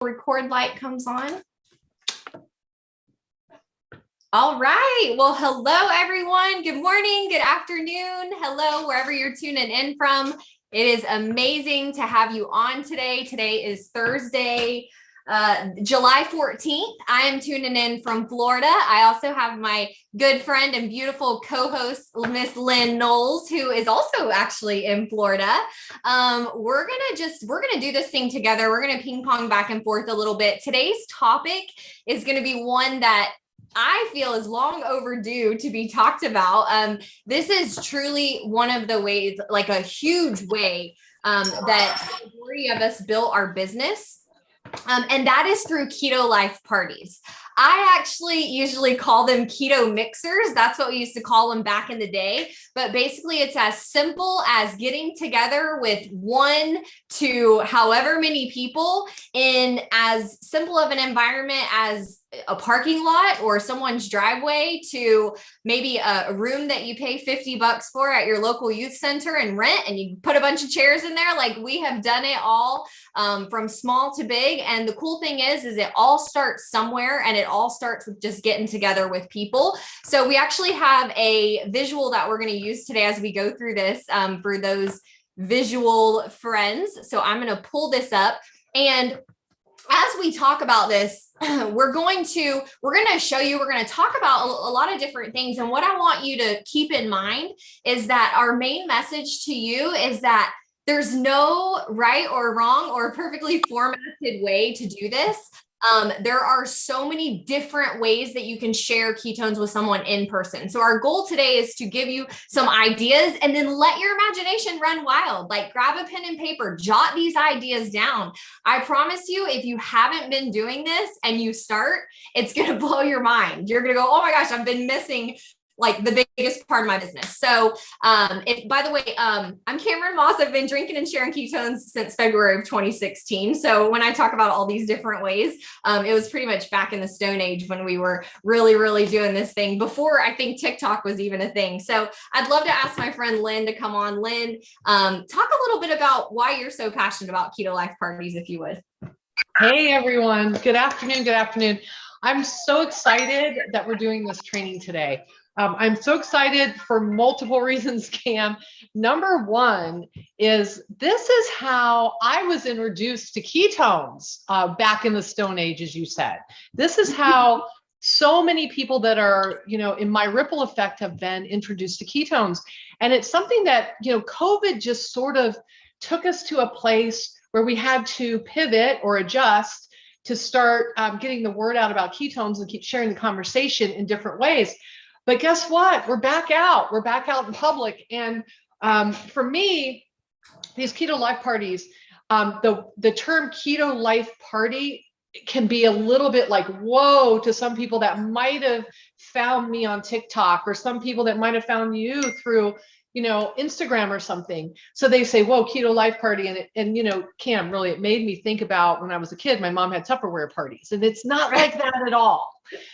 record light comes on. All right. Well, hello, everyone. Good morning, good afternoon. Hello, wherever you're tuning in from. It is amazing to have you on today. Today is Thursday, July 14th. I am tuning in from Florida. I also have my good friend and beautiful co-host, Miss Lynn Knowles, who is also actually in Florida. We're gonna do this thing together. We're gonna ping pong back and forth a little bit. Today's topic is gonna be one that I feel is long overdue to be talked about. This is truly one of the ways, like a huge way that the majority of us built our business. And that is through keto life parties. I actually usually call them keto mixers. That's what we used to call them back in the day. But basically, it's as simple as getting together with 1 to however many people in as simple of an environment as a parking lot or someone's driveway, to maybe a room that you pay $50 for at your local youth center and rent, and you put a bunch of chairs in there. Like, we have done it all from small to big. And the cool thing is it all starts somewhere, and it all starts with just getting together with people. So we actually have a visual that we're going to use today as we go through this for those visual friends. So I'm going to pull this up, and as we talk about this, we're going to show you, we're going to talk about a lot of different things. And what I want you to keep in mind is that our main message to you is that there's no right or wrong or perfectly formatted way to do this. There are so many different ways that you can share ketones with someone in person. So our goal today is to give you some ideas and then let your imagination run wild. Like, grab a pen and paper, jot these ideas down. I promise you, if you haven't been doing this and you start, it's going to blow your mind. You're going to go, oh my gosh, I've been missing like the biggest part of my business. So, by the way, I'm Cameron Moss. I've been drinking and sharing ketones since February of 2016. So when I talk about all these different ways, it was pretty much back in the Stone Age when we were really, really doing this thing before I think TikTok was even a thing. So I'd love to ask my friend Lynn to come on. Lynn, talk a little bit about why you're so passionate about keto life parties, if you would. Hey, everyone. Good afternoon. Good afternoon. I'm so excited that we're doing this training today. I'm so excited for multiple reasons, Cam. Number one is this is how I was introduced to ketones back in the Stone Age, as you said. This is how so many people that are, in my ripple effect have been introduced to ketones. And it's something that, COVID just sort of took us to a place where we had to pivot or adjust to start getting the word out about ketones and keep sharing the conversation in different ways. But guess what? We're back out. We're back out in public. And for me, these keto life parties, the term keto life party can be a little bit like, whoa, to some people that might have found me on TikTok, or some people that might have found you through, Instagram or something. So they say, whoa, keto life party. And Cam, really, it made me think about when I was a kid, my mom had Tupperware parties, and it's not like that at all.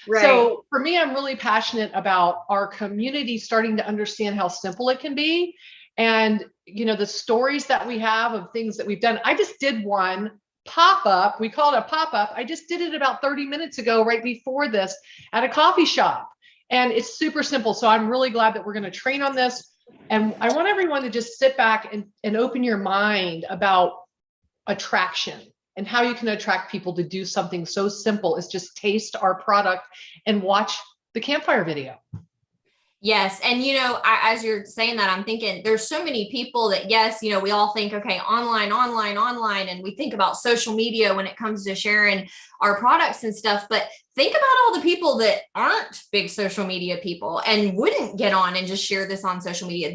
Right. So for me, I'm really passionate about our community starting to understand how simple it can be. And, the stories that we have of things that we've done. I just did one pop-up. We call it a pop-up. I just did it about 30 minutes ago, right before this, at a coffee shop. And it's super simple. So I'm really glad that we're going to train on this. And I want everyone to just sit back and open your mind about attraction and how you can attract people to do something so simple as just taste our product and watch the campfire video. Yes. And, as you're saying that, I'm thinking there's so many people that, yes, we all think, okay, online. And we think about social media when it comes to sharing our products and stuff. But think about all the people that aren't big social media people and wouldn't get on and just share this on social media.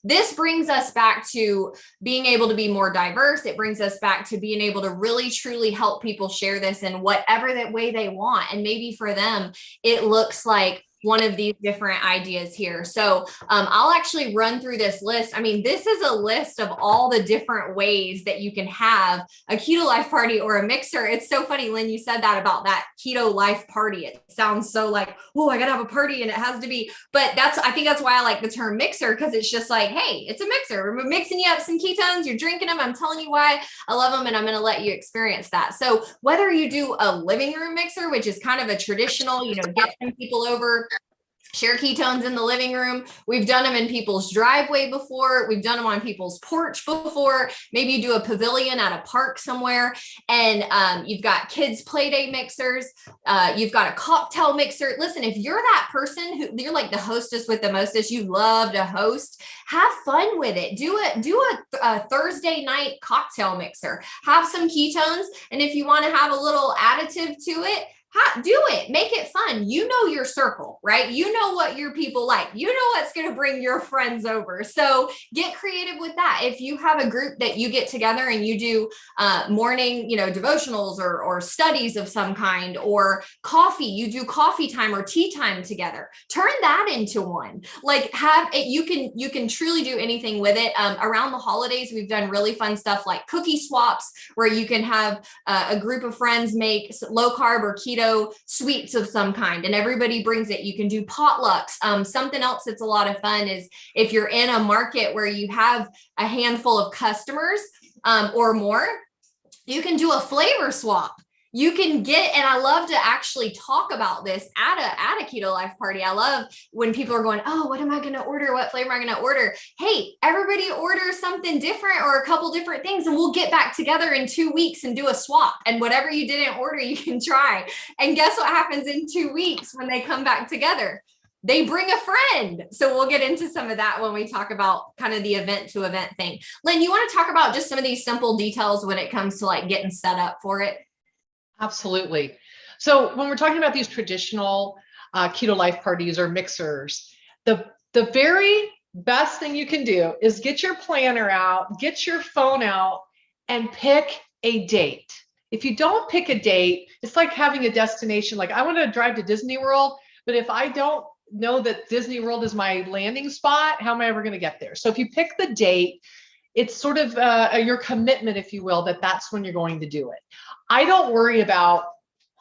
This brings us back to being able to be more diverse. It brings us back to being able to really, truly help people share this in whatever that way they want. And maybe for them, it looks like one of these different ideas here. So I'll actually run through this list. I mean, this is a list of all the different ways that you can have a keto life party or a mixer. It's so funny, Lynn, you said that about that keto life party. It sounds so like, oh, I gotta have a party and it has to be, but I think that's why I like the term mixer, because it's just like, hey, it's a mixer. We're mixing you up some ketones, you're drinking them. I'm telling you why I love them, and I'm going to let you experience that. So whether you do a living room mixer, which is kind of a traditional, get some people over, share ketones in the living room. We've done them in people's driveway before. We've done them on people's porch before. Maybe you do a pavilion at a park somewhere, and you've got kids play day mixers. You've got a cocktail mixer. Listen, if you're that person who you're like the hostess with the mostest, you love to host, have fun with it. Do a Thursday night cocktail mixer. Have some ketones, and if you want to have a little additive to it, do it, make it fun. You know your circle, right? You know what your people like. You know what's going to bring your friends over. So get creative with that. If you have a group that you get together and you do morning, devotionals or studies of some kind, or coffee, you do coffee time or tea time together. Turn that into one. Like have it. You can truly do anything with it. Around the holidays, we've done really fun stuff like cookie swaps, where you can have a group of friends make low carb or keto sweets of some kind, and everybody brings it. You can do potlucks. Something else that's a lot of fun is if you're in a market where you have a handful of customers or more, you can do a flavor swap. You can and I love to actually talk about this at a keto life party. I love when people are going, oh, what am I going to order? What flavor am I going to order? Hey, everybody order something different or a couple different things, and we'll get back together in 2 weeks and do a swap. And whatever you didn't order, you can try. And guess what happens in 2 weeks when they come back together? They bring a friend. So we'll get into some of that when we talk about kind of the event to event thing. Lynn, you want to talk about just some of these simple details when it comes to like getting set up for it? Absolutely. So when we're talking about these traditional keto life parties or mixers, the very best thing you can do is get your planner out, get your phone out, and pick a date. If you don't pick a date, it's like having a destination. Like I want to drive to Disney World, but if I don't know that Disney World is my landing spot, how am I ever going to get there? So if you pick the date, it's sort of your commitment, if you will, that's when you're going to do it. I don't worry about,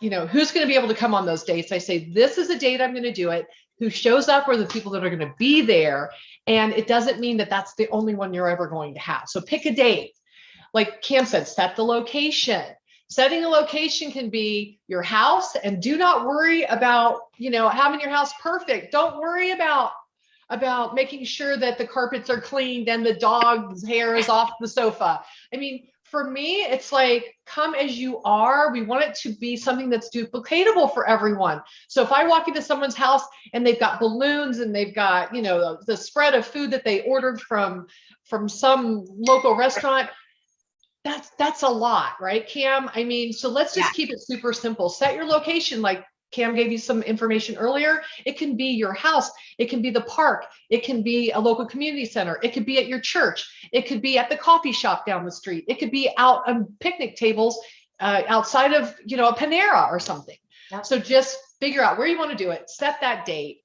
who's going to be able to come on those dates. I say, this is a date I'm going to do it. Who shows up are the people that are going to be there. And it doesn't mean that that's the only one you're ever going to have. So pick a date. Like Cam said, set the location. Setting a location can be your house, and do not worry about, having your house perfect. Don't worry about making sure that the carpets are cleaned and the dog's hair is off the sofa. I mean, for me, it's like, come as you are. We want it to be something that's duplicatable for everyone. So if I walk into someone's house and they've got balloons and they've got, the spread of food that they ordered from some local restaurant, that's a lot, right, Cam? I mean, so let's just keep it super simple. Set your location, like Cam gave you some information earlier. It can be your house. It can be the park. It can be a local community center. It could be at your church. It could be at the coffee shop down the street. It could be out on picnic tables outside of, a Panera or something. Yeah. So just figure out where you want to do it. Set that date.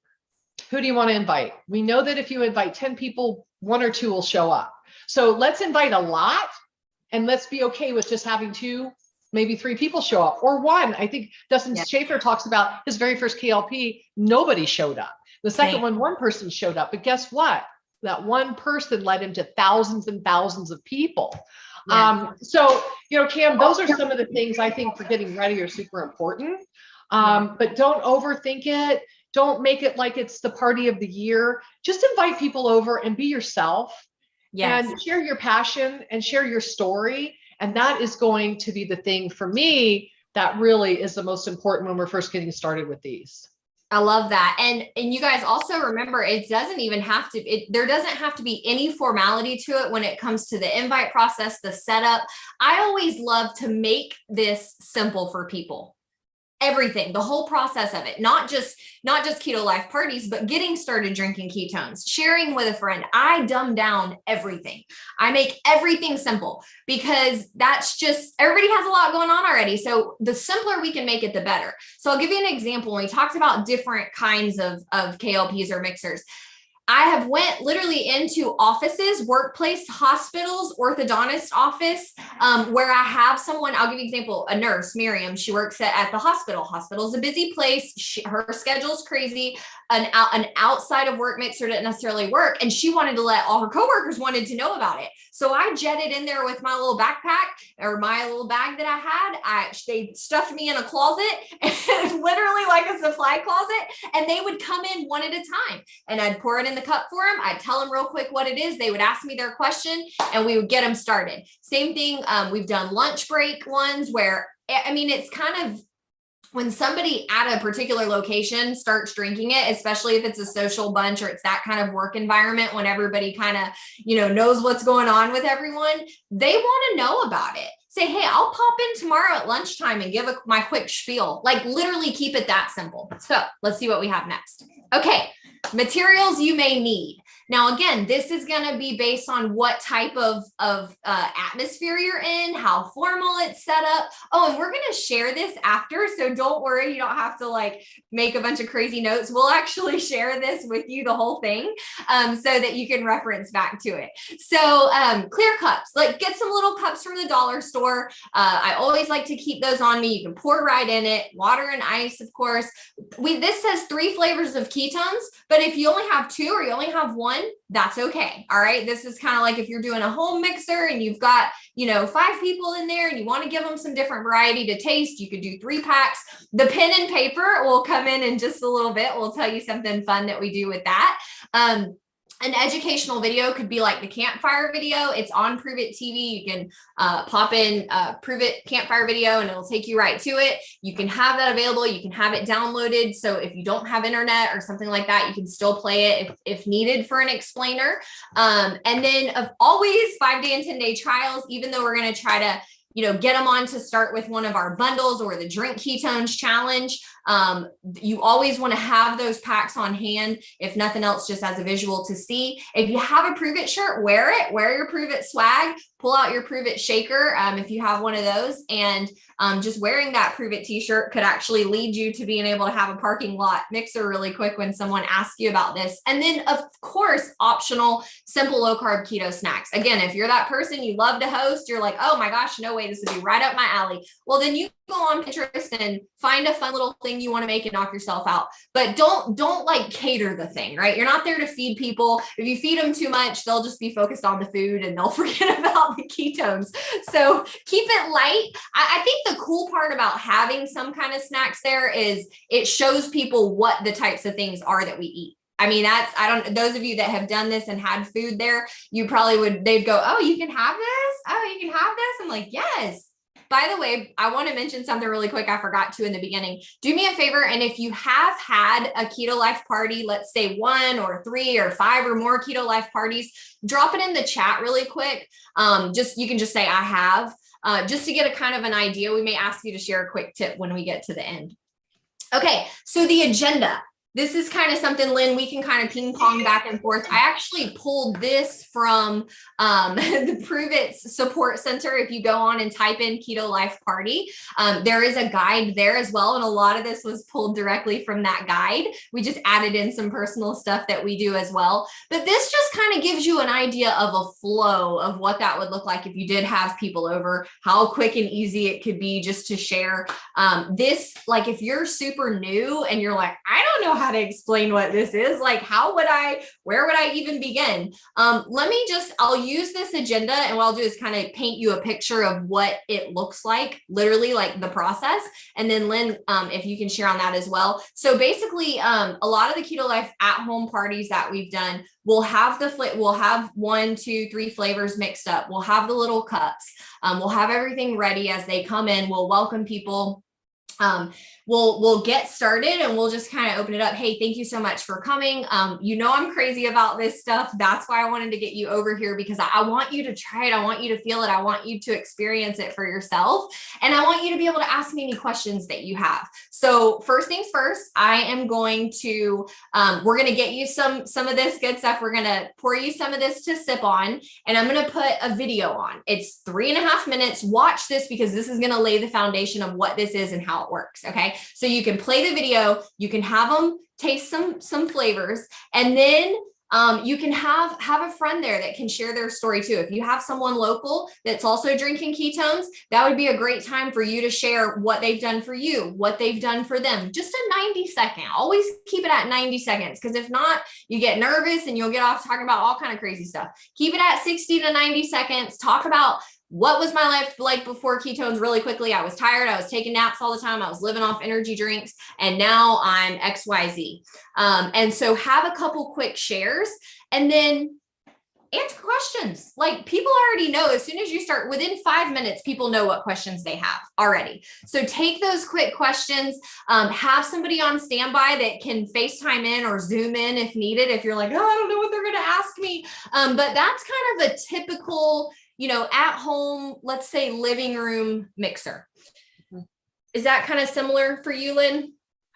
Who do you want to invite? We know that if you invite 10 people, 1 or 2 will show up. So let's invite a lot, and let's be okay with just having 2, maybe 3 people show up, or 1. I think Dustin Schaefer talks about his very first KLP, nobody showed up. The second one person showed up, but guess what? That one person led him to thousands and thousands of people. So, Cam, those are some of the things I think for getting ready are super important. But don't overthink it. Don't make it like it's the party of the year. Just invite people over and be yourself. And share your passion and share your story. And that is going to be the thing for me that really is the most important when we're first getting started with these. I love that. And you guys also remember, it doesn't even have to, there doesn't have to be any formality to it when it comes to the invite process, the setup. I always love to make this simple for people. everything, the whole process of it, not just keto life parties, but getting started drinking ketones, sharing with a friend. I dumb down everything. I make everything simple because that's just, everybody has a lot going on already. So the simpler we can make it, the better. So I'll give you an example. When we talked about different kinds of KLPs or mixers, I have went literally into offices, workplace, hospitals, orthodontist office, where I have someone, I'll give you an example, a nurse, Miriam, she works at the hospital. Hospital's a busy place. Her schedule's crazy. An outside of work mixer didn't necessarily work. And she wanted to let all her coworkers wanted to know about it. So I jetted in there with my little backpack or my little bag that I had. They stuffed me in a closet, and literally like a supply closet, and they would come in one at a time, and I'd pour it in the cup for them. I'd tell them real quick what it is. They would ask me their question and we would get them started. Same thing. We've done lunch break ones where, I mean, it's kind of, when somebody at a particular location starts drinking it, especially if it's a social bunch or it's that kind of work environment, when everybody kind of, knows what's going on with everyone, they want to know about it. Say, hey, I'll pop in tomorrow at lunchtime and give my quick spiel. Like literally keep it that simple. So let's see what we have next. Okay. Materials you may need. Now, again, this is going to be based on what type of atmosphere you're in, how formal it's set up. Oh, and we're going to share this after. So don't worry. You don't have to like make a bunch of crazy notes. We'll actually share this with you, the whole thing, so that you can reference back to it. So clear cups, like get some little cups from the dollar store. I always like to keep those on me. You can pour right in it, water and ice, of course. This says 3 flavors of ketones, but if you only have 2 or you only have 1, that's okay. All right. This is kind of like if you're doing a home mixer and you've got, 5 people in there and you want to give them some different variety to taste, you could do 3 packs. The pen and paper will come in just a little bit. We'll tell you something fun that we do with that. An educational video could be like the campfire video. It's on Prove It TV. You can pop in Prove It campfire video and it'll take you right to it. You can have that available. You can have it downloaded. So if you don't have internet or something like that, you can still play it if needed for an explainer. And then always 5-day and 10-day trials, even though we're going to try to get them on to start with one of our bundles or the Drink Ketones Challenge. You always want to have those packs on hand, if nothing else, just as a visual to see. If you have a Prove It shirt, wear it, wear your Prove It swag, pull out your Prove It shaker if you have one of those. And just wearing that Prove It t-shirt could actually lead you to being able to have a parking lot mixer really quick when someone asks you about this. And then of course, optional, simple, low carb keto snacks. Again, if you're that person, you love to host, you're like, oh my gosh, no way, this would be right up my alley. Well, then you go on Pinterest and find a fun little thing you want to make and knock yourself out. But don't like cater the thing, right? You're not there to feed people. If you feed them too much, they'll just be focused on the food and they'll forget about the ketones. So keep it light. I think the cool part about having some kind of snacks there is it shows people what the types of things are that we eat. I mean, those of you that have done this and had food there, you probably they'd go, oh, you can have this? Oh, you can have this? I'm like, yes. By the way, I want to mention something really quick I forgot to in the beginning. Do me a favor, and if you have had a Keto Life party, let's say 1 or 3 or 5 or more Keto Life parties, drop it in the chat really quick. You can just say I have, just to get a kind of an idea. We may ask you to share a quick tip when we get to the end. Okay, so the agenda. This is kind of something, Lynn, we can kind of ping pong back and forth. I actually pulled this from the Prove It Support Center. If you go on and type in Keto Life Party, there is a guide there as well. And a lot of this was pulled directly from that guide. We just added in some personal stuff that we do as well. But this just kind of gives you an idea of a flow of what that would look like if you did have people over, how quick and easy it could be just to share. Like if you're super new and you're like, I don't know how to explain what this is, like where would I even begin? I'll use this agenda, and what I'll do is kind of paint you a picture of what it looks like, literally like the process. And then Lynn, if you can share on that as well. So basically, a lot of the Keto Life at home parties that we've done, we'll have 1, 2, 3 flavors mixed up. We'll have the little cups. We'll have everything ready as they come in. We'll welcome people. We'll get started and we'll just kind of open it up. Hey, thank you so much for coming. I'm crazy about this stuff. That's why I wanted to get you over here, because I want you to try it. I want you to feel it. I want you to experience it for yourself. And I want you to be able to ask me any questions that you have. So first things first, I am going to, we're going to get you some of this good stuff. We're going to pour you some of this to sip on, and I'm going to put a video on. It's 3.5 minutes. Watch this, because this is going to lay the foundation of what this is and how it works. Okay. So you can play the video, you can have them taste some flavors, and then you can have a friend there that can share their story too. If you have someone local that's also drinking ketones, that would be a great time for you to share what they've done for you, what they've done for them. Just a 90-second. Always keep it at 90 seconds, because if not, you get nervous and you'll get off talking about all kind of crazy stuff. Keep it at 60 to 90 seconds. Talk about what was my life like before ketones really quickly. I was tired. I was taking naps all the time. I was living off energy drinks, and now I'm XYZ. And so have a couple quick shares, and then answer questions. Like, people already know, as soon as you start, within 5 minutes, people know what questions they have already. So take those quick questions, have somebody on standby that can FaceTime in or Zoom in if needed. If you're like, oh, I don't know what they're going to ask me. But that's kind of a typical, at home, let's say living room mixer. Is that kind of similar for you, Lynn?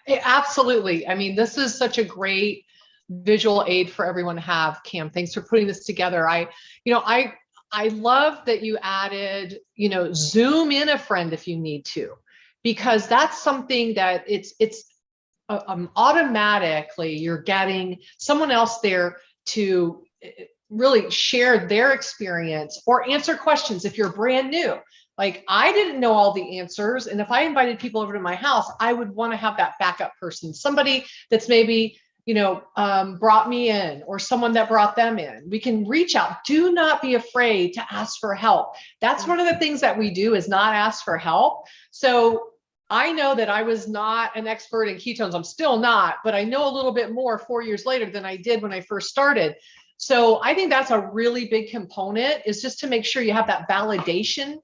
Absolutely. I mean, this is such a great visual aid for everyone to have. Cam, thanks for putting this together. I love that you added, Zoom in a friend if you need to, because that's something that it's automatically you're getting someone else there to really share their experience or answer questions if you're brand new. Like, I didn't know all the answers. And if I invited people over to my house, I would want to have that backup person, somebody that's maybe, brought me in, or someone that brought them in. We can reach out. Do not be afraid to ask for help. That's one of the things that we do, is not ask for help. So I know that I was not an expert in ketones. I'm still not, but I know a little bit more 4 years later than I did when I first started. So I think that's a really big component, is just to make sure you have that validation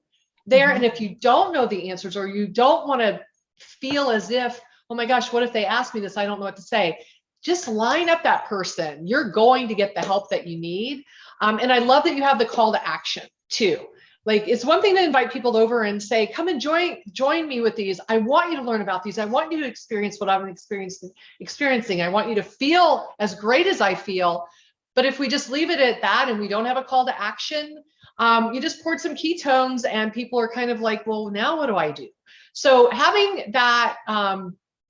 there. And if you don't know the answers, or you don't want to feel as if, oh my gosh, what if they ask me this? I don't know what to say. Just line up that person. You're going to get the help that you need. And I love that you have the call to action too. Like, it's one thing to invite people over and say, come and join me with these. I want you to learn about these. I want you to experience what I'm experiencing. I want you to feel as great as I feel. But if we just leave it at that and we don't have a call to action, you just poured some ketones and people are kind of like, well, now what do I do? So having that,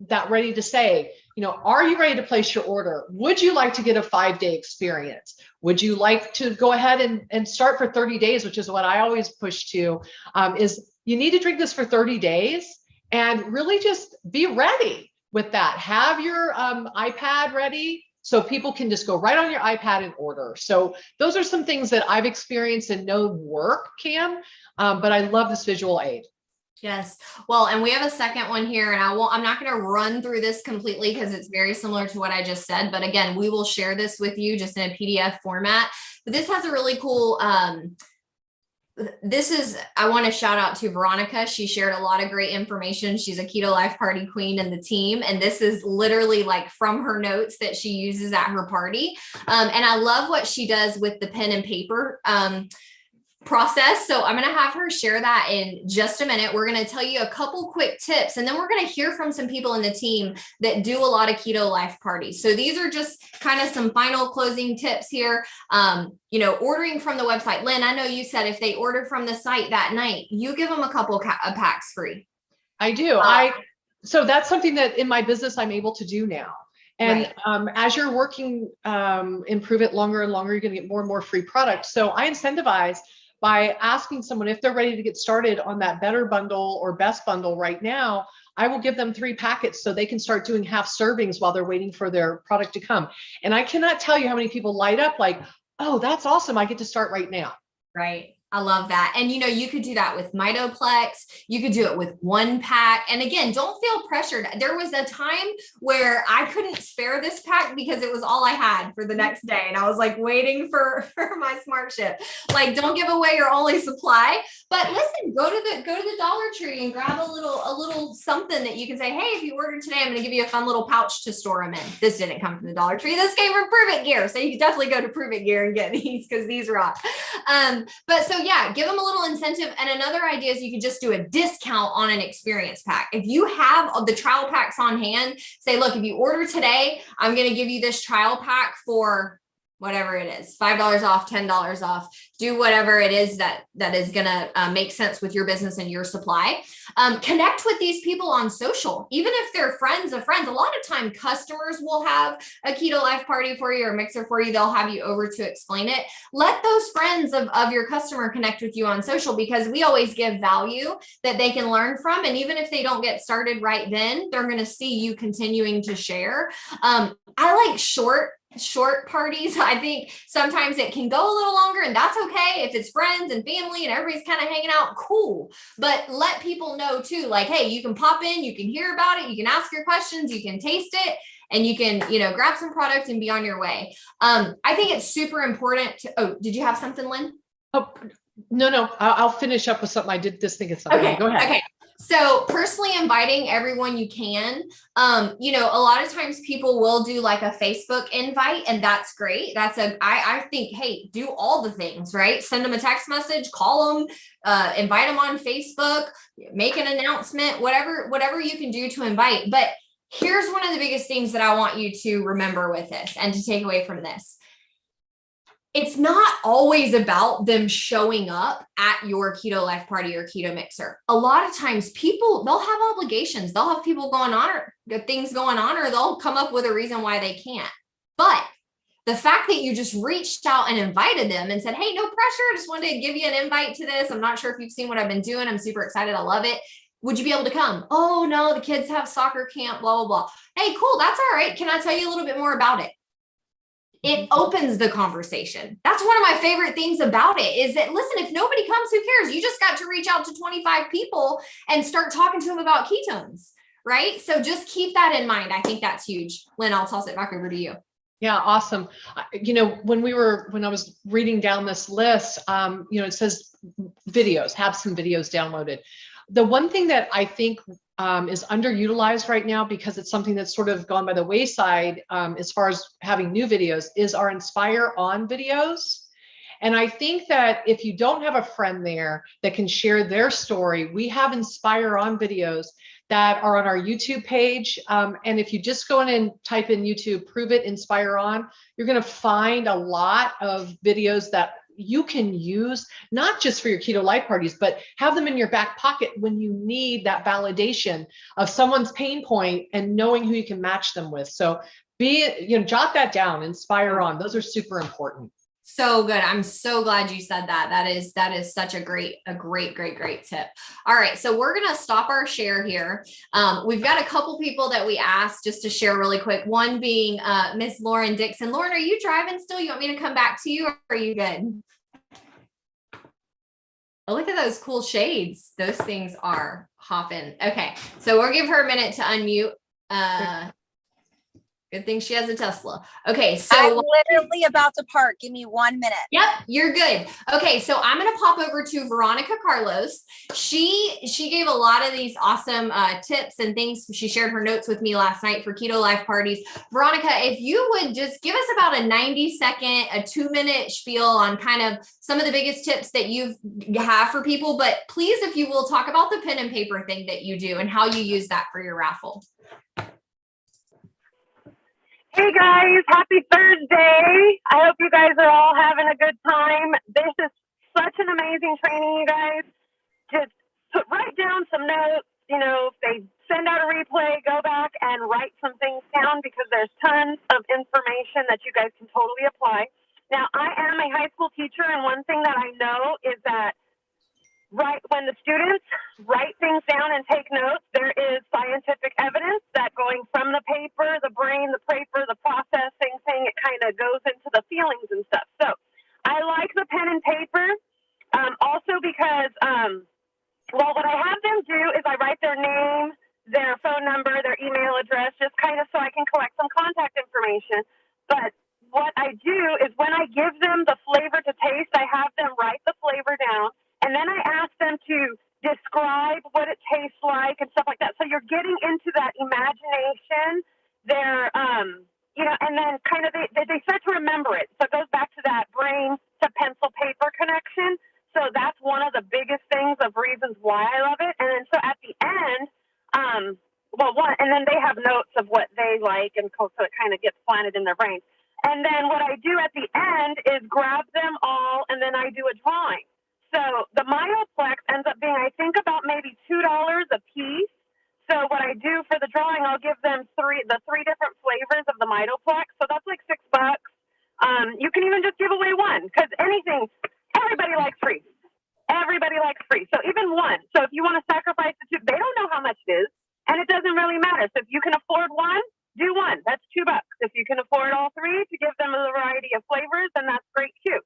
that ready to say, are you ready to place your order? Would you like to get a 5-day experience? Would you like to go ahead and start for 30 days, which is what I always push to, is you need to drink this for 30 days and really just be ready with that. Have your iPad ready, so people can just go right on your iPad and order. So those are some things that I've experienced and know work, Cam, but I love this visual aid. Yes. Well, and we have a second one here, and I'm not going to run through this completely because it's very similar to what I just said. But again, we will share this with you just in a PDF format. But this has a really cool, I want to shout out to Veronica. She shared a lot of great information. She's a Keto Life Party queen in the team. And this is literally like from her notes that she uses at her party. And I love what she does with the pen and paper process. So I'm going to have her share that in just a minute. We're going to tell you a couple quick tips, and then we're going to hear from some people in the team that do a lot of Keto Life parties. So these are just kind of some final closing tips here. Ordering from the website. Lynn, I know you said if they order from the site that night, you give them a couple of packs free. I do. So that's something that in my business I'm able to do now. And as you're working, improve it longer and longer, you're going to get more and more free products. So I incentivize by asking someone if they're ready to get started on that better bundle or best bundle right now. I will give them 3 packets so they can start doing half servings while they're waiting for their product to come. And I cannot tell you how many people light up like, oh, that's awesome. I get to start right now. Right. I love that. And you could do that with Mitoplex. You could do it with 1 pack. And again, don't feel pressured. There was a time where I couldn't spare this pack because it was all I had for the next day. And I was like waiting for my smart ship. Like, don't give away your only supply. But listen, go to the Dollar Tree and grab a little something that you can say, hey, if you order today, I'm going to give you a fun little pouch to store them in. This didn't come from the Dollar Tree. This came from Prove It Gear. So you can definitely go to Prove It Gear and get these because these rock. But so yeah, give them a little incentive. And another idea is you can just do a discount on an experience pack. If you have the trial packs on hand, say, look, if you order today, I'm going to give you this trial pack for whatever it is, $5 off, $10 off, do whatever it is that is going to make sense with your business and your supply. Connect with these people on social, even if they're friends of friends. A lot of time customers will have a keto life party for you or mixer for you. They'll have you over to explain it. Let those friends of your customer connect with you on social, because we always give value that they can learn from. And even if they don't get started right then, they're going to see you continuing to share. I like short parties. I think sometimes it can go a little longer, and that's okay. If it's friends and family and everybody's kind of hanging out, cool. But let people know too, like, hey, you can pop in, you can hear about it, you can ask your questions, you can taste it, and you can, grab some product and be on your way. I think it's super important to, did you have something, Lynn? Oh, no, I'll finish up with something. I did this thinking something. Okay. Go ahead. Okay. So personally inviting everyone you can, a lot of times people will do like a Facebook invite, and that's great. I think, hey, do all the things, right? Send them a text message, call them, invite them on Facebook, make an announcement, whatever you can do to invite. But here's one of the biggest things that I want you to remember with this and to take away from this. It's not always about them showing up at your keto life party or keto mixer. A lot of times people, they'll have obligations. They'll have people going on or things going on, or they'll come up with a reason why they can't. But the fact that you just reached out and invited them and said, hey, no pressure. I just wanted to give you an invite to this. I'm not sure if you've seen what I've been doing. I'm super excited. I love it. Would you be able to come? Oh, no, the kids have soccer camp, blah, blah, blah. Hey, cool. That's all right. Can I tell you a little bit more about it? It opens the conversation. That's one of my favorite things about it is that, listen, if nobody comes, who cares? You just got to reach out to 25 people and start talking to them about ketones, right? So just keep that in mind. I think that's huge. Lynn, I'll toss it back over to you. Yeah, awesome. When I was reading down this list, it says videos, have some videos downloaded. The one thing that I think is underutilized right now, because it's something that's sort of gone by the wayside as far as having new videos, is our Inspire On videos. And I think that if you don't have a friend there that can share their story, we have Inspire On videos that are on our YouTube page. And if you just go in and type in YouTube, Prove It, Inspire On, you're going to find a lot of videos that you can use, not just for your keto life parties, but have them in your back pocket when you need that validation of someone's pain point and knowing who you can match them with. So jot that down, Inspire On. Those are super important. So good. I'm so glad you said that. That is such a great tip. All right. So we're going to stop our share here. We've got a couple people that we asked just to share really quick. One being Miss Lauren Dixon. Lauren, are you driving still? You want me to come back to you, or are you good? Oh, look at those cool shades. Those things are hopping. Okay. So we'll give her a minute to unmute. Good thing she has a Tesla. Okay, so I'm literally about to park. Give me 1 minute. Yep, you're good. Okay, so I'm gonna pop over to Veronica Carlos. She gave a lot of these awesome tips and things. She shared her notes with me last night for keto life parties. Veronica, if you would just give us about a 90-second, a 2-minute spiel on kind of some of the biggest tips that you have for people, but please, if you will, talk about the pen and paper thing that you do and how you use that for your raffle. Hey guys, happy Thursday. I hope you guys are all having a good time. This is such an amazing training, you guys. Just write down some notes. If they send out a replay, go back and write some things down, because there's tons of information that you guys can totally apply. Now, I am a high school teacher, and one thing that I know is that when the students write things down and take notes, there is scientific evidence that going from the paper, the brain, the paper, the processing thing, it kind of goes into the feelings and stuff. So I like the pen and paper. phone number, their email address, just kind of so I can collect some contact information. But what I do is when I give them the flavor to taste, I have them write the flavor down, and then I ask them to describe what it tastes like and stuff like that. So you're getting into that imagination. They're, and then kind of they start to remember it. So it goes back to that brain to pencil paper connection. So that's one of the biggest things of reasons why I love it. And then so at the end, and then they have notes of what they like, and so it kind of gets planted in their brain. And then what I do at the end is grab them all, and then I do a drawing. So the Mitoplex ends up being, I think, about maybe $2 a piece. So what I do for the drawing, I'll give them the three different flavors of the Mitoplex. So that's like $6. You can even just give away one, because everybody likes free. Everybody likes free. So even one. So if you want to sacrifice the two, they don't know how much it is, and it doesn't really matter. So if you can afford one, do one. That's $2. If you can afford all three to give them a variety of flavors, then that's great too.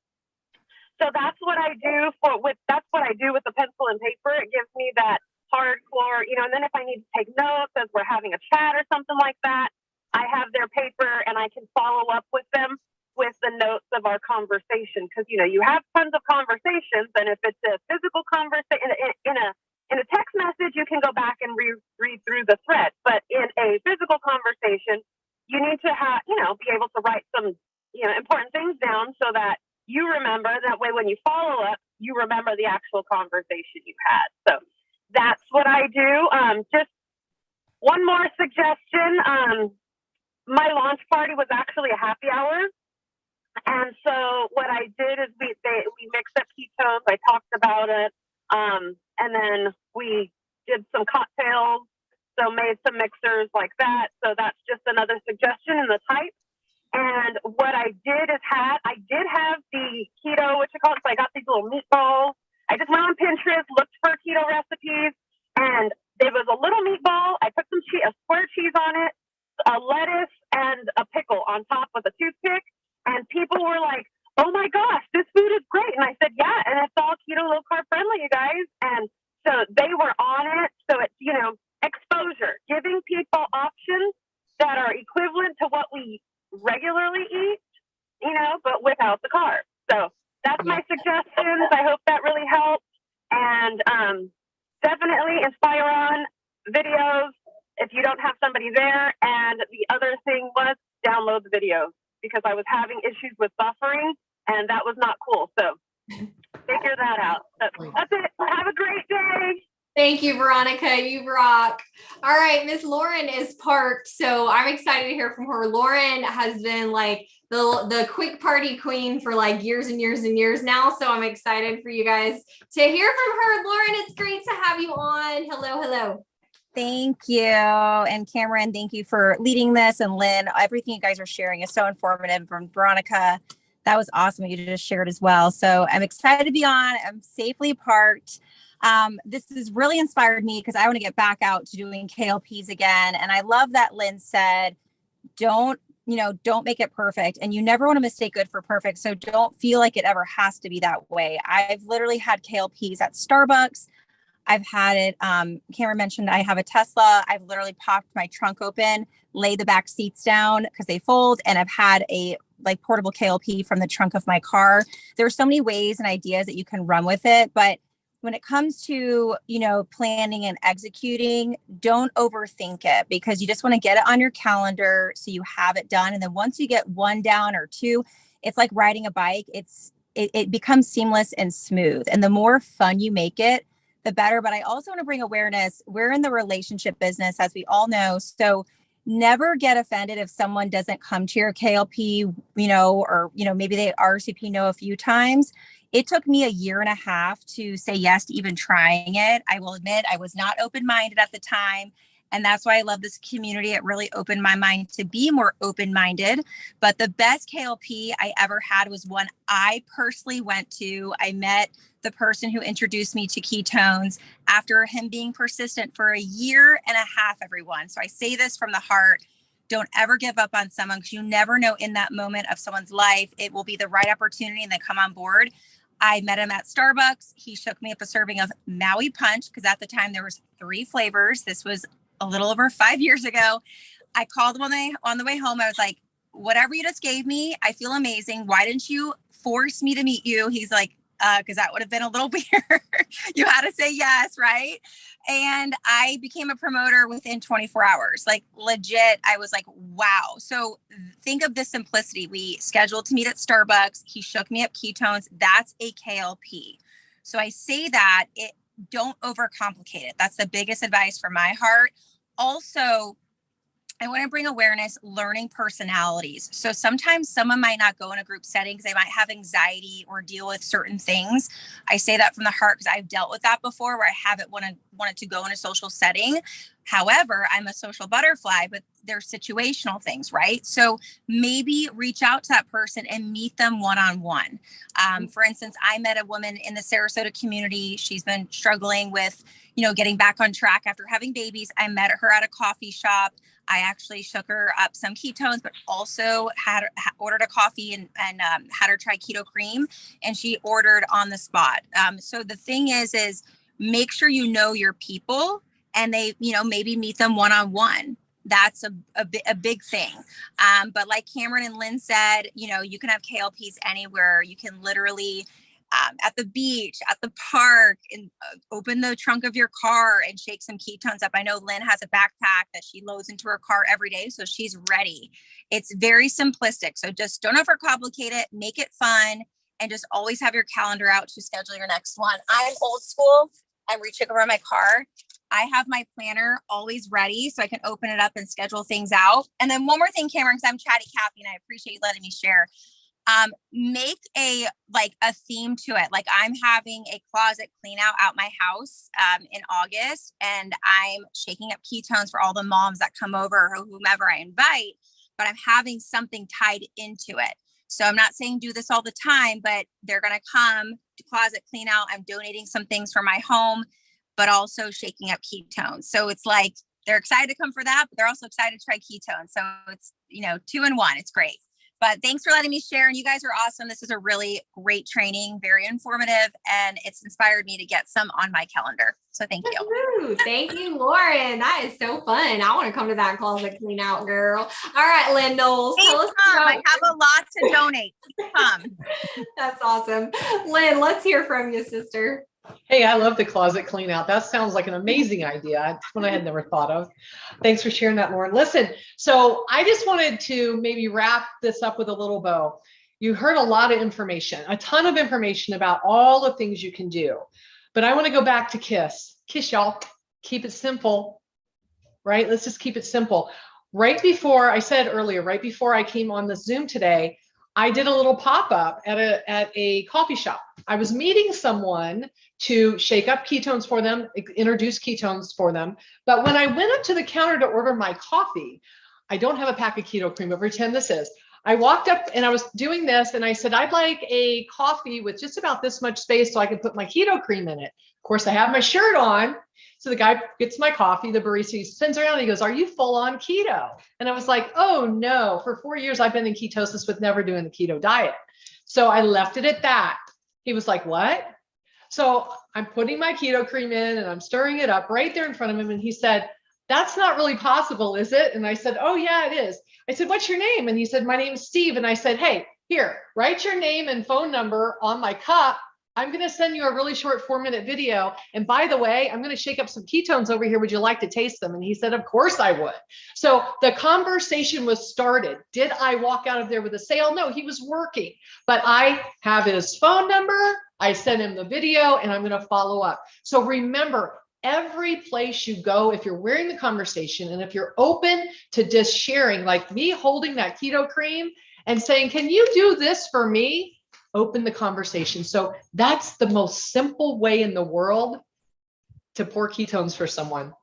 So that's what I do with the pencil and paper. It gives me that hardcore, and then if I need to take notes as we're having a chat or something like that, I have their paper and I can follow up with them with the notes of our conversation. Because, you have tons of conversations, and if it's a physical conversation in a text message, you can go back and read through the thread. But in a physical conversation, you need to be able to write some, important things down so that you remember. That way, when you follow up, you remember the actual conversation you had. So that's what I do. Just one more suggestion. My launch party was actually a happy hour. And so what I did is we mixed up ketones. I talked about it. And then we did some cocktails. So made some mixers like that. So that's just another suggestion in the type. And what I did is I did have the keto, so I got these little meatballs. I just went on Pinterest, looked for keto recipes, and there was a little meatball. I put a square cheese on it, a lettuce, and a pickle on top with a toothpick. And people were like, "Oh my gosh, this food is great." And I said, "Yeah, and it's all keto, low carb friendly, you guys." And so they were on it. So it's, exposure, giving people options that are equivalent to what we regularly eat, but without the carbs. So that's my suggestions. I hope that really helps. And definitely Inspire on videos if you don't have somebody there. And the other thing was download the videos, because I was having issues with buffering, and that was not cool. So figure that out. That's it. Have a great day. Thank you, Veronica. You rock. All right. Miss Lauren is parked, so I'm excited to hear from her. Lauren has been like the quick party queen for like years and years and years now. So I'm excited for you guys to hear from her. Lauren, it's great to have you on. Hello, hello. Thank you. And Cameron, thank you for leading this. And Lynn, everything you guys are sharing is so informative. From Veronica, that was awesome. You just shared as well. So I'm excited to be on. I'm safely parked. This has really inspired me because I want to get back out to doing KLPs again. And I love that Lynn said, don't make it perfect. And you never want to mistake good for perfect. So don't feel like it ever has to be that way. I've literally had KLPs at Starbucks. I've had it. Cameron mentioned I have a Tesla. I've literally popped my trunk open, laid the back seats down because they fold, and I've had a portable KLP from the trunk of my car. There are so many ways and ideas that you can run with it, but when it comes to, planning and executing, don't overthink it, because you just want to get it on your calendar so you have it done. And then once you get one down or two, it's like riding a bike. It becomes seamless and smooth. And the more fun you make it, the better. But I also want to bring awareness. We're in the relationship business, as we all know. So never get offended if someone doesn't come to your KLP, or maybe they RSVP no a few times. It took me 1.5 years to say yes to even trying it. I will admit I was not open-minded at the time. And that's why I love this community. It really opened my mind to be more open-minded. But the best KLP I ever had was one I personally went to. I met the person who introduced me to ketones after him being persistent for 1.5 years, everyone. So I say this from the heart. Don't ever give up on someone, because you never know in that moment of someone's life, it will be the right opportunity and they come on board. I met him at Starbucks. He shook me up a serving of Maui Punch, because at the time there was 3 flavors. This was a little over 5 years ago. I called him on the way home. I was like, whatever you just gave me, I feel amazing. Why didn't you force me to meet you? He's like, because that would have been a little weird. You had to say yes, right? And I became a promoter within 24 hours. Like legit, I was like, wow. So think of the simplicity. We scheduled to meet at Starbucks. He shook me up ketones. That's a KLP. So I say that don't overcomplicate it. That's the biggest advice from my heart. Also, I want to bring awareness, learning personalities. So sometimes someone might not go in a group setting because they might have anxiety or deal with certain things. I say that from the heart because I've dealt with that before where I haven't wanted to go in a social setting. However, I'm a social butterfly, but they're situational things, right? So maybe reach out to that person and meet them one-on-one. For instance, I met a woman in the Sarasota community. She's been struggling with, getting back on track after having babies. I met her at a coffee shop. I actually shook her up some ketones, but also ordered a coffee and had her try keto cream, and she ordered on the spot. So the thing is make sure you know your people, and they, maybe meet them one-on-one. That's a big thing. But like Cameron and Lynn said, you can have KLPs anywhere. You can literally at the beach, at the park, and open the trunk of your car and shake some ketones up. I know Lynn has a backpack that she loads into her car every day, so she's ready. It's very simplistic. So just don't overcomplicate it, make it fun, and just always have your calendar out to schedule your next one. I'm old school. I'm reaching over my car. I have my planner always ready so I can open it up and schedule things out. And then one more thing, Cameron, because I'm chatty Cathy and I appreciate you letting me share. Make a theme to it. Like I'm having a closet clean out my house in August, and I'm shaking up ketones for all the moms that come over or whomever I invite, but I'm having something tied into it. So I'm not saying do this all the time, but they're going to come to closet clean out. I'm donating some things for my home, but also shaking up ketones. So it's like they're excited to come for that, but they're also excited to try ketones. So it's, 2 in 1. It's great. But thanks for letting me share. And you guys are awesome. This is a really great training, very informative, and it's inspired me to get some on my calendar. So thank you. Ooh, thank you, Lauren. That is so fun. I want to come to that closet clean out, girl. All right, Lynn Knowles, tell us about. I have a lot to donate. Come. That's awesome. Lynn, let's hear from you, sister. Hey, I love the closet clean out. That sounds like an amazing idea. It's one I had never thought of. Thanks for sharing that, Lauren. Listen, so I just wanted to maybe wrap this up with a little bow. You heard a lot of information, a ton of information about all the things you can do. But I want to go back to KISS. KISS, y'all. Keep it simple, right? Let's just keep it simple. Right before I came on the Zoom today, I did a little pop-up at a coffee shop. I was meeting someone to shake up ketones for them, introduce ketones for them. But when I went up to the counter to order my coffee, I don't have a pack of keto cream, but pretend this is. I walked up and I was doing this and I said, I'd like a coffee with just about this much space so I can put my keto cream in it. Of course, I have my shirt on. So the guy gets my coffee, the barista, he spins around and he goes, are you full on keto? And I was like, oh no, for 4 years I've been in ketosis with never doing the keto diet. So I left it at that. He was like, what? So I'm putting my keto cream in and I'm stirring it up right there in front of him. And he said, that's not really possible, is it? And I said, oh yeah, it is. I said, what's your name? And he said, my name is Steve. And I said, hey, here, write your name and phone number on my cup. I'm going to send you a really short 4-minute video. And by the way, I'm going to shake up some ketones over here. Would you like to taste them? And he said, of course I would. So the conversation was started. Did I walk out of there with a sale? No, he was working, but I have his phone number. I sent him the video and I'm going to follow up. So remember, every place you go, if you're wearing the conversation and if you're open to just sharing, like me holding that keto cream and saying, can you do this for me? Open the conversation. So that's the most simple way in the world to pour ketones for someone.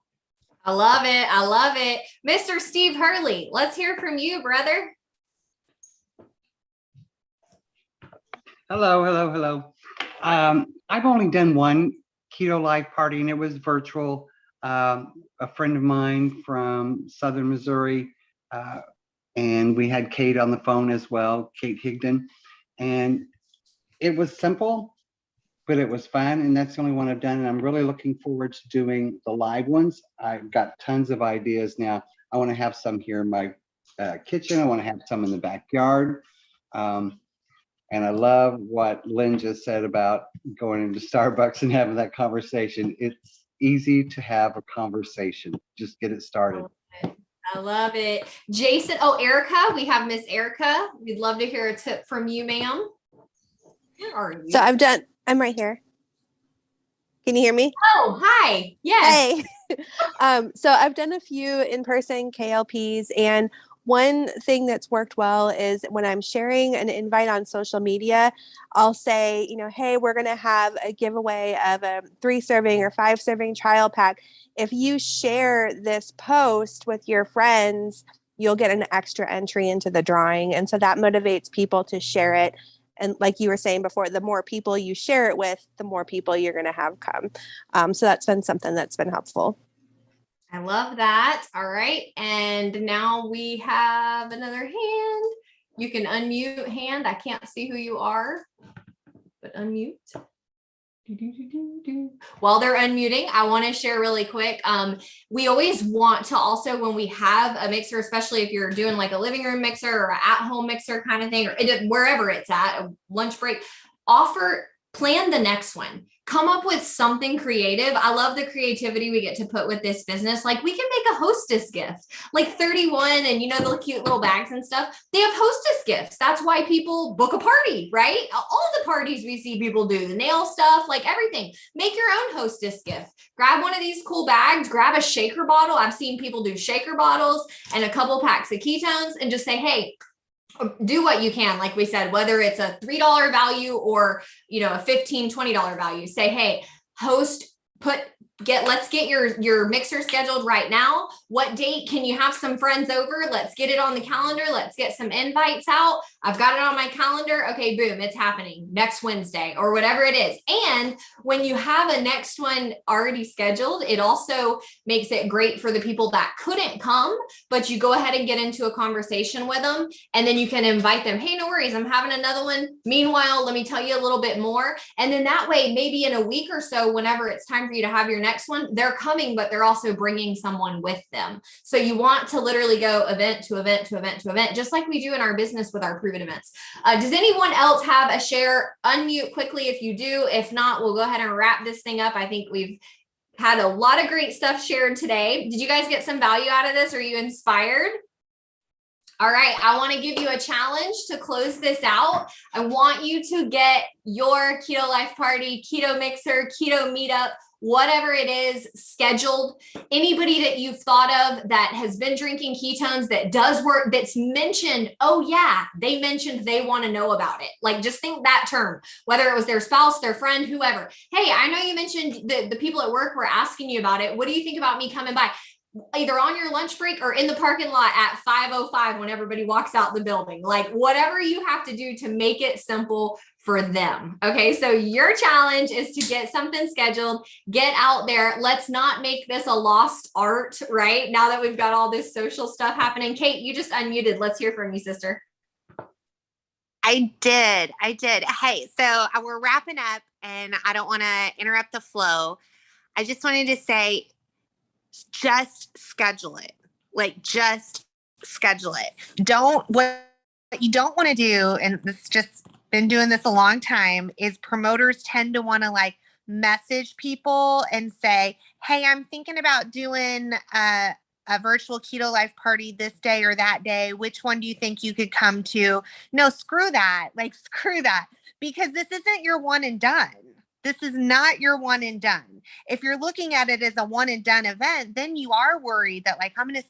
I love it. I love it. Mr. Steve Hurley, let's hear from you, brother. Hello. I've only done one Keto Live party and it was virtual. A friend of mine from Southern Missouri, and we had Kate on the phone as well, Kate Higdon. And it was simple, but it was fun. And that's the only one I've done. And I'm really looking forward to doing the live ones. I've got tons of ideas now. I want to have some here in my kitchen. I want to have some in the backyard. And I love what Lynn just said about going into Starbucks and having that conversation. It's easy to have a conversation. Just get it started. I love it. Jason, Erica, we have Miss Erica. We'd love to hear a tip from you, ma'am. Where are you? So I'm right here. Can you hear me? Oh, hi. Yes. Hey. So I've done a few in-person KLPs, and one thing that's worked well is when I'm sharing an invite on social media, I'll say, hey, we're going to have a giveaway of a 3-serving or 5-serving trial pack. If you share this post with your friends, you'll get an extra entry into the drawing. And so that motivates people to share it. And like you were saying before, the more people you share it with, the more people you're going to have come. So that's been something that's been helpful. I love that. All right. And now we have another hand. You can unmute hand. I can't see who you are, but unmute. While they're unmuting, I want to share really quick. We always want to also, when we have a mixer, especially if you're doing like a living room mixer or an at-home mixer kind of thing, or wherever it's at, a lunch break, plan the next one. Come up with something creative. I love the creativity we get to put with this business. Like we can make a hostess gift, like 31 and the cute little bags and stuff. They have hostess gifts. That's why people book a party, right? All the parties we see people do, the nail stuff, like everything. Make your own hostess gift. Grab one of these cool bags, grab a shaker bottle. I've seen people do shaker bottles and a couple packs of ketones and just say, hey, do what you can. Like we said, whether it's a $3 value or, a $15, $20 value, say, hey, let's get your mixer scheduled right now. What date can you have some friends over? Let's get it on the calendar. Let's get some invites out. I've got it on my calendar. Okay, boom, it's happening next Wednesday or whatever it is. And when you have a next one already scheduled, it also makes it great for the people that couldn't come, but you go ahead and get into a conversation with them. And then you can invite them. Hey, no worries. I'm having another one. Meanwhile, let me tell you a little bit more. And then that way, maybe in a week or so, whenever it's time for you to have your next one, they're coming, but they're also bringing someone with them. So you want to literally go event to event to event to event, just like we do in our business with our proven events. Does anyone else have a share? Unmute quickly if you do. If not, we'll go ahead and wrap this thing up. I think we've had a lot of great stuff shared today. Did you guys get some value out of this? Are you inspired? All right, I want to give you a challenge to close this out. I want you to get your Keto Life Party, Keto Mixer, Keto Meetup, whatever it is, scheduled. Anybody that you've thought of that has been drinking ketones that does work, that's mentioned, oh yeah, they mentioned they want to know about it. Like just think that term, whether it was their spouse, their friend, whoever. Hey, I know you mentioned the people at work were asking you about it. What do you think about me coming by? Either on your lunch break or in the parking lot at 5:05 when everybody walks out the building, like whatever you have to do to make it simple for them. Okay. So your challenge is to get something scheduled, get out there. Let's not make this a lost art, right? Now that we've got all this social stuff happening. Kate, you just unmuted. Let's hear from you, sister. I did. Hey, so we're wrapping up and I don't want to interrupt the flow. I just wanted to say, just schedule it. Just schedule it. What you don't want to do, and this just been doing this a long time, is promoters tend to want to message people and say, hey, I'm thinking about doing a virtual Keto Life Party this day or that day. Which one do you think you could come to? No, screw that. Screw that. Because this isn't your one and done. This is not your one and done. If you're looking at it as a one and done event, then you are worried that I'm going to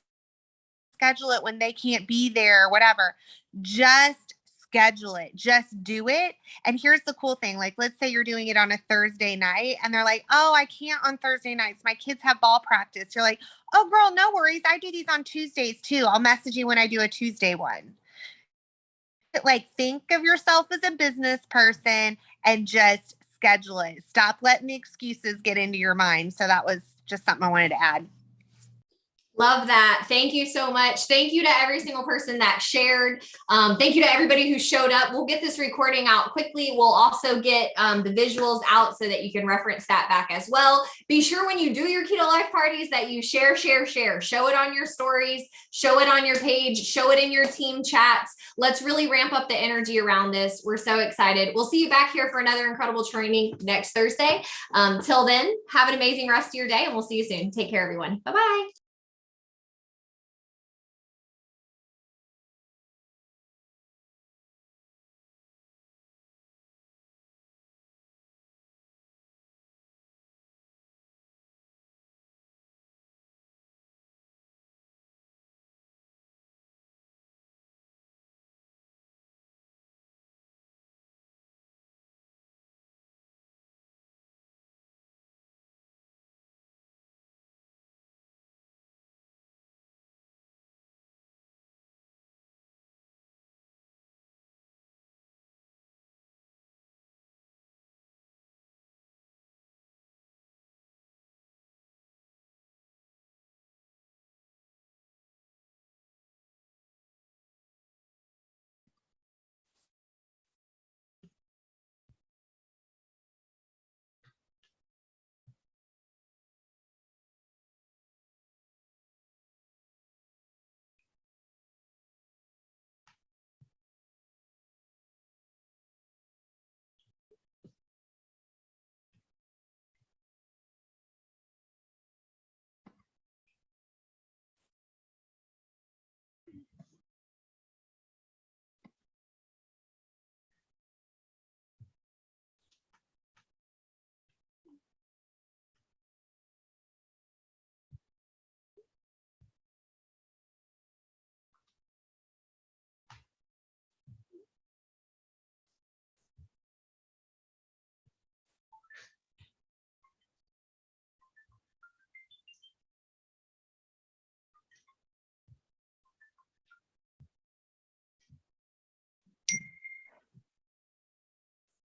schedule it when they can't be there or whatever. Just schedule it. Just do it. And here's the cool thing. Let's say you're doing it on a Thursday night and they're like, oh, I can't on Thursday nights. My kids have ball practice. You're like, oh, girl, no worries. I do these on Tuesdays too. I'll message you when I do a Tuesday one. Think of yourself as a business person and just schedule it. Stop letting the excuses get into your mind. So that was just something I wanted to add. Love that. Thank you so much. Thank you to every single person that shared. Thank you to everybody who showed up. We'll get this recording out quickly. We'll also get the visuals out so that you can reference that back as well. Be sure when you do your Keto Life parties that you share. Show it on your stories, show it on your page, show it in your team chats. Let's really ramp up the energy around this. We're so excited. We'll see you back here for another incredible training next Thursday. Till then, have an amazing rest of your day and we'll see you soon. Take care, everyone. Bye-bye.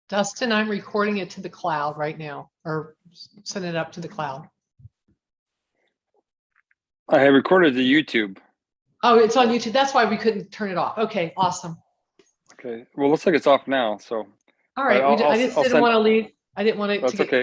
Dustin, I'm recording it to the cloud right now, or send it up to the cloud. I have recorded to YouTube. Oh, it's on YouTube. That's why we couldn't turn it off. Okay, awesome. Okay. Well, looks like it's off now. So All right. I'll I just I'll didn't send- want to leave. I didn't want it That's to get okay.